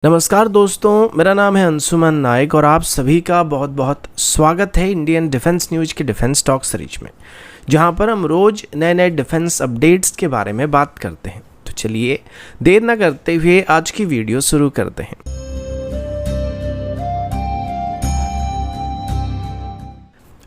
नमस्कार दोस्तों, मेरा नाम है अंशुमन नायक और आप सभी का बहुत बहुत स्वागत है इंडियन डिफेंस न्यूज़ के डिफेंस टॉक सीरीज में, जहां पर हम रोज़ नए नए डिफेंस अपडेट्स के बारे में बात करते हैं। तो चलिए देर ना करते हुए आज की वीडियो शुरू करते हैं।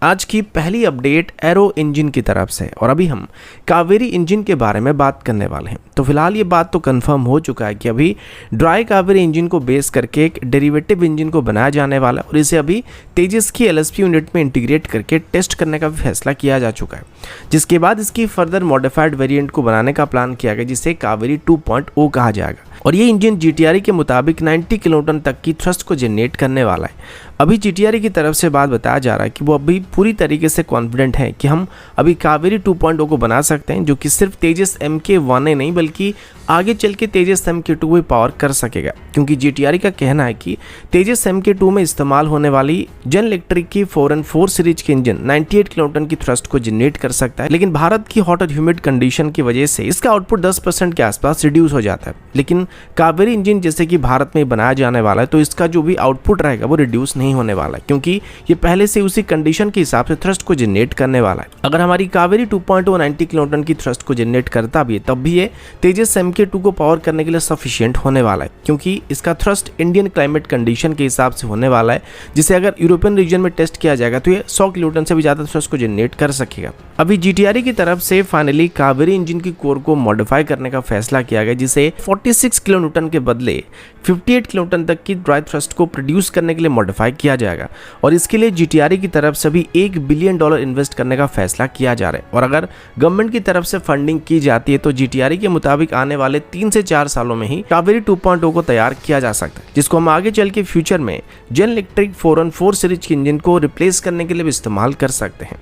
आज की पहली अपडेट एरो इंजन की तरफ से और अभी हम कावेरी इंजन के बारे में बात करने वाले हैं। तो फिलहाल ये बात तो कंफर्म हो चुका है कि अभी ड्राई कावेरी इंजन को बेस करके एक डेरिवेटिव इंजन को बनाया जाने वाला है और इसे अभी तेजस की एलएसपी यूनिट में इंटीग्रेट करके टेस्ट करने का भी फैसला किया जा चुका है, जिसके बाद इसकी फर्दर मॉडिफाइड वेरिएंट को बनाने का प्लान किया गया, जिसे कावेरी 2.0 कहा जाएगा। और ये इंजन जीटीआरई के मुताबिक 90 किलोटन तक की थ्रस्ट को जनरेट करने वाला है। अभी जीटीआरई की तरफ से बात बताया जा रहा है कि वो अभी पूरी तरीके से कॉन्फिडेंट है कि हम अभी कावेरी 2.0 को बना सकते हैं, जो कि सिर्फ तेजस MK1 नहीं बल्कि आगे चल के तेजस MK2 भी पावर कर सकेगा, क्योंकि जीटीआरई का कहना है कि तेजस MK2 में इस्तेमाल होने वाली जनरल इलेक्ट्रिक की 4N4 सीरीज के इंजन 98 किलोटन की थ्रस्ट को जनरेट कर सकता है, लेकिन भारत की हॉट और ह्यूमिड कंडीशन की वजह से इसका आउटपुट 10% के आसपास रिड्यूस हो जाता है। लेकिन कावेरी इंजन जैसे कि भारत में बनाया जाने वाला है, तो इसका जो भी आउटपुट रहेगा वो रिड्यूस नहीं होने वाला है, क्योंकि ये पहले से उसी कंडीशन के हिसाब से थ्रस्ट को जनरेट करने वाला है। अगर हमारी कावेरी 2.0 90 किलोटन की थ्रस्ट को जनरेट करता भी है, तब भी ये तेजस MK2 को पावर करने के लिए सफिशिएंट होने वाला है, क्योंकि इसका थ्रस्ट इंडियन क्लाइमेट कंडीशन के हिसाब से होने वाला है, जिसे अगर यूरोपियन रीजन में टेस्ट किया जाएगा तो ये 100 किलोटन से भी ज़्यादा थ्रस्ट को जनरेट कर सकेगा। अभी जीटीआरई की तरफ से फाइनली कावेरी इंजन की कोर को मॉडिफाई करने का फैसला किया गया, जिसे 46 किलोन्यूटन के बदले 58 किलोटन तक की ड्राई थ्रस्ट को प्रोड्यूस करने के लिए मॉडिफाई किया जाएगा। और इसके लिए जीटीआरई की तरफ से भी $1 बिलियन इन्वेस्ट करने का फैसला किया जा रहा है। और अगर गवर्नमेंट की तरफ से फंडिंग की जाती है तो जीटीआरई के मुताबिक आने वाले 3 से 4 सालों में ही कावेरी 2.0 को तैयार किया जा सकता है, जिसको हम आगे चल के फ्यूचर में जनरल इलेक्ट्रिक 4N4 सीरीज के इंजन को रिप्लेस करने के लिए भी इस्तेमाल कर सकते हैं।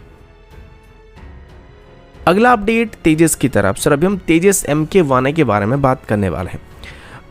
अगला अपडेट तेजस की तरफ से, अभी हम तेजस MK1 के बारे में बात करने वाले हैं।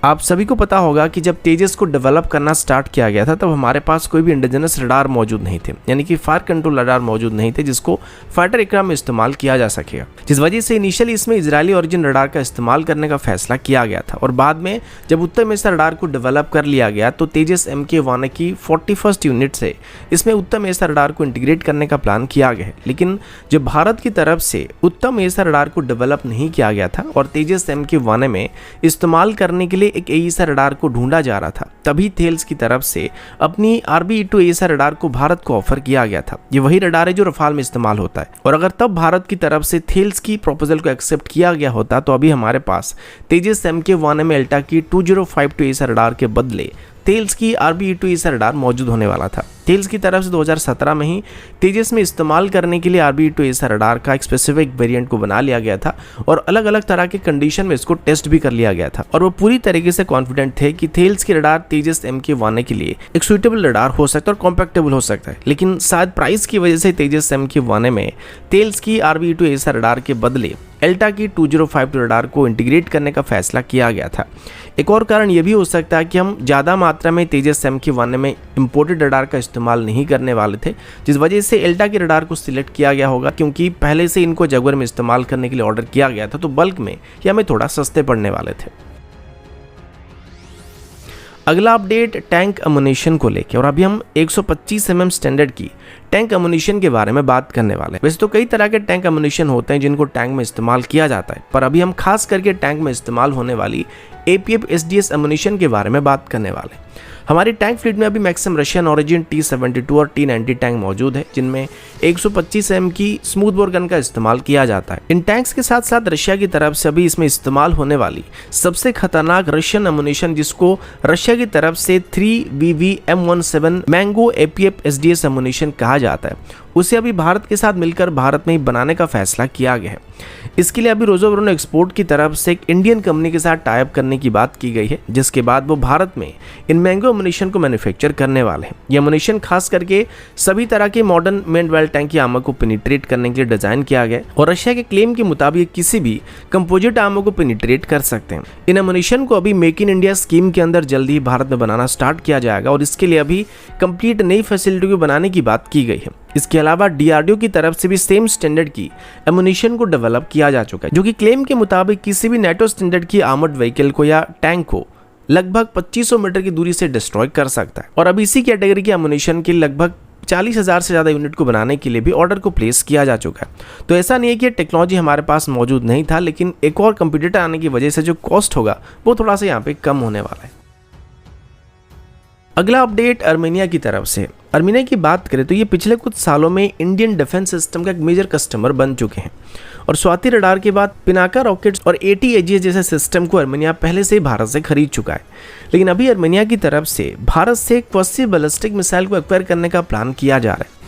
आप सभी को पता होगा कि जब तेजस को डेवलप करना स्टार्ट किया गया था, तब हमारे पास कोई भी इंडिजिनस रडार मौजूद नहीं थे, यानी कि फायर कंट्रोल रडार मौजूद नहीं थे जिसको फाइटर एयरक्राफ्ट में इस्तेमाल किया जा सकेगा, जिस वजह से इनिशियली इसमें इजरायली ओरिजिन रडार का इस्तेमाल करने का फैसला किया गया था। और बाद में जब उत्तम एसर रडार को डेवलप कर लिया गया, तो तेजस MK1 की 41st यूनिट से इसमें उत्तम एसर रडार को इंटीग्रेट करने का प्लान किया गया है। लेकिन जब भारत की तरफ से उत्तम एसर रडार को डेवलप नहीं किया गया था और तेजस MK1 में इस्तेमाल करने के लिए एक एईसा रडार को ढूंढा जा रहा था, तभी थेल्स की तरफ से अपनी RBE2 एईसा रडार को भारत को ऑफर किया गया था। ये वही रडार है जो रफाल में इस्तेमाल होता है, और अगर तब भारत की तरफ से थेल्स की प्रपोजल को एक्सेप्ट किया गया होता, तो अभी हमारे पास तेजस MK1 में एल्टा की 2052 एईसा रडार के बदले थेल्स की RBE2 एईसा रडार मौजूद होने वाला था। थेल्स की तरफ से 2017 में ही तेजस में इस्तेमाल करने के लिए RBE2 एईसा रडार का एक स्पेसिफिक वेरिएंट को बना लिया गया था और अलग अलग तरह के कंडीशन में इसको टेस्ट भी कर लिया गया था, और वो पूरी तरीके से कॉन्फिडेंट थे कि थेल्स की रडार तेजस MK1 के लिए एक सुइटेबल रडार हो सकता है और कॉम्पैक्टेबल हो सकता है। लेकिन शायद प्राइस की वजह से तेजस MK1 में थेल्स की RBE2 एईसा रडार के बदले एल्टा की 2052 रडार को इंटीग्रेट करने का फैसला किया गया था। एक और कारण यह भी हो सकता है कि हम ज़्यादा मात्रा में तेजस MK1 में इंपोर्टेड रडार का इस्तेमाल नहीं करने वाले थे, जिस वजह से एल्टा के रडार को सिलेक्ट किया गया होगा, क्योंकि पहले से इनको जगवर में इस्तेमाल करने के लिए ऑर्डर किया गया था, तो बल्क में ये हमें थोड़ा सस्ते पड़ने वाले थे। अगला अपडेट टैंक अम्यूनिशन को लेकर, और अभी हम 125 mm स्टैंडर्ड की टैंक अम्यूनिशन के बारे में बात करने वाले हैं। वैसे तो कई तरह के टैंक अम्यूनिशन होते हैं जिनको टैंक में इस्तेमाल किया जाता है, पर अभी हम खास करके टैंक में इस्तेमाल होने वाली APF SDS अम्यूनिशन के बारे में बात करने वाले हैं। हमारी टैंक फ्लीट में अभी मैक्सिमम रशियन ओरिजिन T-72 और T-90 टैंक मौजूद है, जिनमें 125 mm की स्मूथ बोर गन का इस्तेमाल किया जाता है। इन टैंक्स के साथ साथ रशिया की तरफ से अभी इसमें इस्तेमाल होने वाली सबसे खतरनाक रशियन अम्यूनिशन, जिसको रशिया की तरफ से 3VV M17 mango APF SDS ammunition कहा जाता है, उसे अभी भारत के साथ मिलकर भारत में ही बनाने का फैसला किया गया है। इसके लिए अभी रोजोब्रोन एक्सपोर्ट की तरफ से एक इंडियन कंपनी के साथ टाई अप करने की बात की गई है, जिसके बाद वो भारत में इन मैंगो अम्यूनिशन को मैन्युफैक्चर करने वाले हैं। ये अम्यूनिशन खास करके सभी तरह के मॉडर्न मेन वेल टैंक की आर्मर को पेनिट्रेट करने के लिए डिजाइन किया गया, और रशिया के क्लेम के मुताबिक किसी भी कंपोजिट आर्मर को पेनिट्रेट कर सकते हैं। इन अम्यूनिशन को अभी मेक इन इंडिया स्कीम के अंदर जल्दी ही भारत में बनाना स्टार्ट किया जाएगा, और इसके लिए अभी कंप्लीट नई फैसिलिटी को बनाने की बात की गई है। इसके अलावा DRDO की तरफ से भी सेम स्टैंडर्ड की एमुनिशन को डेवलप किया जा चुका है, जो कि क्लेम के मुताबिक किसी भी नेटो स्टैंडर्ड की आर्मर्ड व्हीकल को या टैंक को लगभग 2500 मीटर की दूरी से डिस्ट्रॉय कर सकता है। और अब इसी कैटेगरी के एमुनिशन के लगभग 40,000 से ज़्यादा यूनिट को बनाने के लिए भी ऑर्डर को प्लेस किया जा चुका है। तो ऐसा नहीं है कि ये टेक्नोलॉजी हमारे पास मौजूद नहीं था, लेकिन एक और कंप्यूटर आने की वजह से जो कॉस्ट होगा वो थोड़ा सा यहाँ पे कम होने वाला है। अगला अपडेट अर्मेनिया की तरफ से। अर्मेनिया की बात करें तो ये पिछले कुछ सालों में इंडियन डिफेंस सिस्टम का एक मेजर कस्टमर बन चुके हैं और स्वाति रडार के बाद पिनाका रॉकेट्स और AT-AGS जैसे सिस्टम को अर्मेनिया पहले से ही भारत से खरीद चुका है। लेकिन अभी अर्मेनिया की तरफ से भारत से क्वासी बैलिस्टिक मिसाइल को एक्वायर करने का प्लान किया जा रहा है।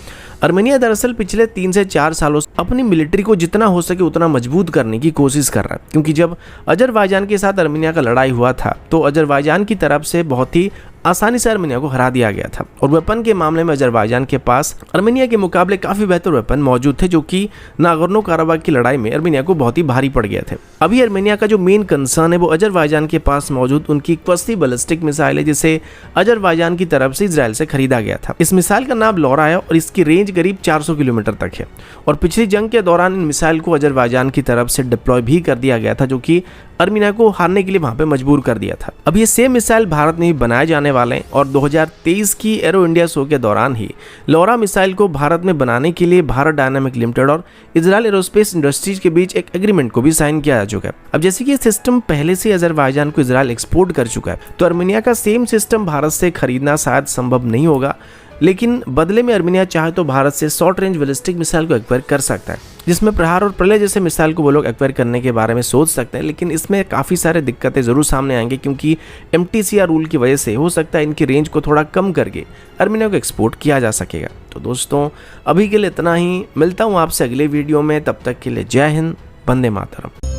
अर्मेनिया दरअसल पिछले 3 से 4 सालों से अपनी मिलिट्री को जितना हो सके उतना मजबूत करने की कोशिश कर रहा है, क्योंकि जब अजरबैजान के साथ अर्मेनिया का लड़ाई हुआ था तो अजरबैजान की तरफ से बहुत ही आसानी से अर्मेनिया को हरा दिया गया था और वेपन के मामले में अजरबैजान के पास अर्मेनिया के मुकाबले काफ़ी बेहतर वेपन मौजूद थे, जो कि नागोर्नो काराबाख की लड़ाई में अर्मेनिया को बहुत ही भारी पड़ गए थे। अभी अर्मेनिया का जो मेन कंसर्न है वो अजरबैजान के पास मौजूद उनकी क्वासी बैलिस्टिक मिसाइल है, जिसे अजरबैजान की तरफ से इजराइल से खरीदा गया था। इस मिसाइल का नाम लौरा है और इसकी रेंज करीब 400 किलोमीटर तक है और पिछली जंग के दौरान इन मिसाइल को अजरबैजान की तरफ से डिप्लॉय भी कर दिया गया था, जो कि अर्मेनिया को हारने के लिए वहां पे मजबूर कर दिया था। अब ये सेम मिसाइल भारत में भी बनाए जाने वाले हैं और 2023 की एरो इंडिया शो के दौरान ही लौरा मिसाइल को भारत में बनाने के लिए भारत डायनामिक लिमिटेड और इजराइल एरोस्पेस इंडस्ट्रीज के बीच एक एग्रीमेंट को भी साइन किया जा चुका है। अब जैसे कि ये सिस्टम पहले से अजरबैजान को इजराइल एक्सपोर्ट कर चुका है, तो अर्मेनिया का सेम सिस्टम भारत से खरीदना शायद संभव नहीं होगा, लेकिन बदले में अर्मेनिया चाहे तो भारत से शॉर्ट रेंज बैलिस्टिक मिसाइल को एक्वायर कर सकता है, जिसमें प्रहार और प्रलय जैसे मिसाइल को वो लोग एक्वायर करने के बारे में सोच सकते हैं। लेकिन इसमें काफ़ी सारे दिक्कतें ज़रूर सामने आएंगी, क्योंकि MTCR रूल की वजह से हो सकता है इनकी रेंज को थोड़ा कम करके अर्मेनिया को एक्सपोर्ट किया जा सकेगा। तो दोस्तों अभी के लिए इतना ही, मिलता हूँ आपसे अगले वीडियो में, तब तक के लिए जय हिंद, वंदे मातरम।